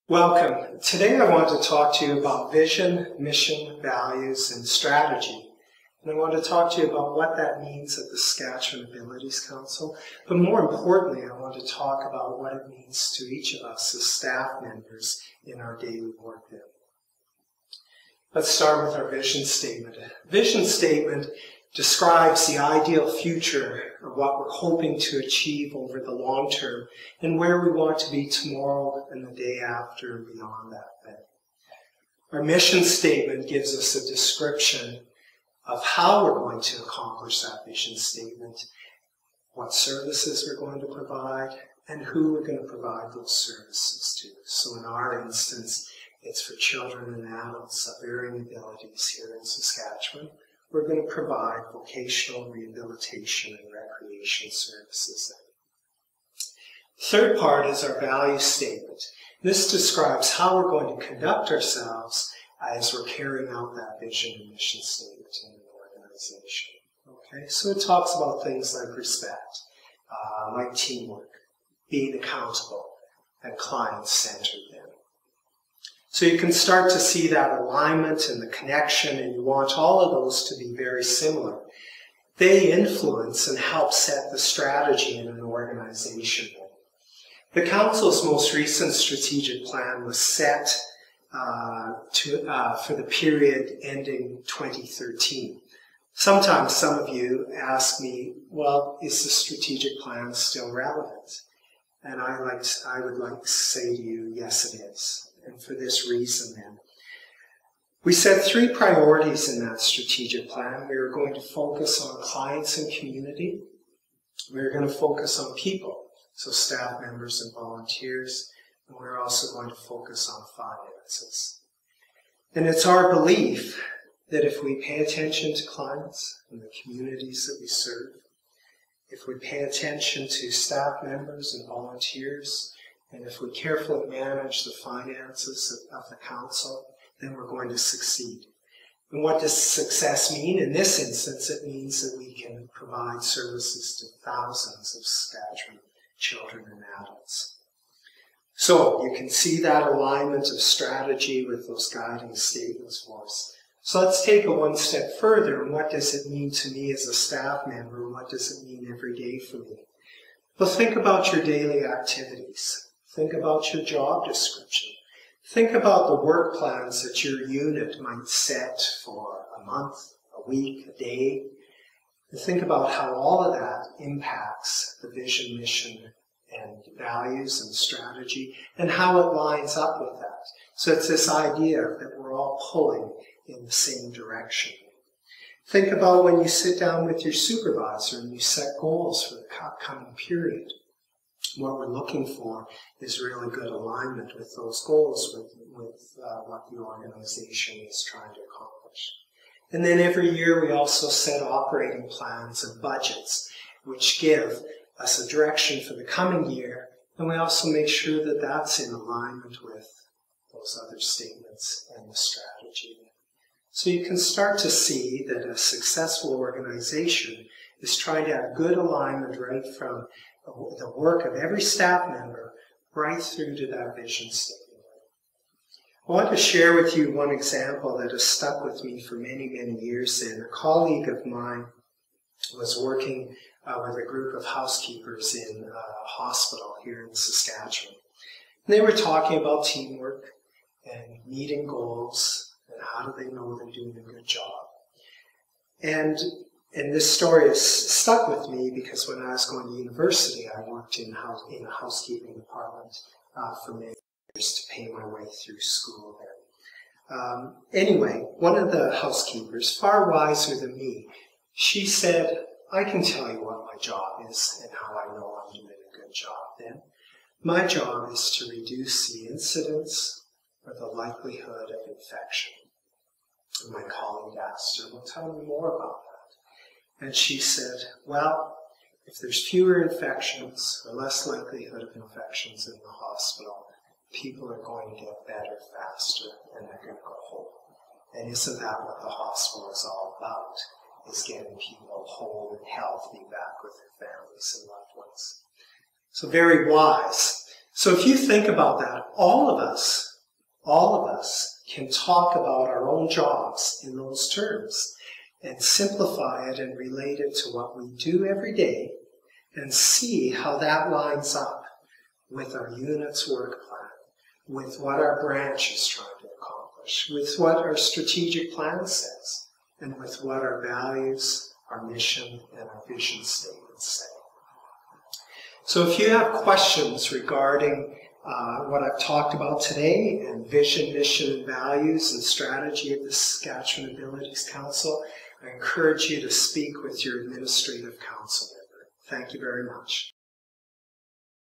Welcome. Today I want to talk to you about vision, mission, values, and strategy. And I want to talk to you about what that means at the Saskatchewan Abilities Council. But more importantly, I want to talk about what it means to each of us as staff members in our daily work there. Let's start with our vision statement. Vision statement describes the ideal future of what we're hoping to achieve over the long term and where we want to be tomorrow and the day after and beyond that then. Our mission statement gives us a description of how we're going to accomplish that vision statement, what services we're going to provide, and who we're going to provide those services to. So in our instance, it's for children and adults of varying abilities here in Saskatchewan. We're going to provide vocational rehabilitation and recreation services. Third part is our value statement. This describes how we're going to conduct ourselves as we're carrying out that vision and mission statement in an organization. Okay, so it talks about things like respect, like teamwork, being accountable, and client-centered then. So you can start to see that alignment and the connection, and you want all of those to be very similar. They influence and help set the strategy in an organization. The Council's most recent strategic plan was set for the period ending 2013. Sometimes some of you ask me, well, is the strategic plan still relevant? And I would like to say to you, yes it is. And for this reason then, we set 3 priorities in that strategic plan. We were going to focus on clients and community. We were going to focus on people, so staff members and volunteers. And we're also going to focus on finances. And it's our belief that if we pay attention to clients and the communities that we serve, if we pay attention to staff members and volunteers, and if we carefully manage the finances of the council, then we're going to succeed. And what does success mean? In this instance, it means that we can provide services to thousands of Saskatchewan children and adults. So you can see that alignment of strategy with those guiding statements for us. So let's take it one step further. And what does it mean to me as a staff member? And what does it mean every day for me? Well, think about your daily activities. Think about your job description. Think about the work plans that your unit might set for a month, a week, a day. And think about how all of that impacts the vision, mission, and values and strategy, and how it lines up with that. So it's this idea that we're all pulling in the same direction. Think about when you sit down with your supervisor and you set goals for the upcoming period. What we're looking for is really good alignment with those goals, with what the organization is trying to accomplish. And then every year we also set operating plans and budgets, which give us a direction for the coming year, and we also make sure that that's in alignment with those other statements and the strategy. So you can start to see that a successful organization is trying to have good alignment right from the work of every staff member right through to that vision statement. I want to share with you one example that has stuck with me for many, many years then. A colleague of mine was working with a group of housekeepers in a hospital here in Saskatchewan. And they were talking about teamwork and meeting goals and how do they know they're doing a good job. And this story has stuck with me because when I was going to university, I worked in a housekeeping department for many years to pay my way through school there. Anyway, one of the housekeepers, far wiser than me, she said, I can tell you what my job is and how I know I'm doing a good job then. My job is to reduce the incidence or the likelihood of infection. And my colleague asked her, well, tell me more about that. And she said, well, if there's fewer infections or less likelihood of infections in the hospital, people are going to get better faster and they're going to go home. And isn't that what the hospital is all about, is getting people whole and healthy back with their families and loved ones? So very wise. So if you think about that, all of us can talk about our own jobs in those terms and simplify it and relate it to what we do every day and see how that lines up with our unit's work plan, with what our branch is trying to accomplish, with what our strategic plan says, and with what our values, our mission, and our vision statements say. So if you have questions regarding what I've talked about today and vision, mission, and values and strategy of the Saskatchewan Abilities Council, I encourage you to speak with your administrative council member. Thank you very much.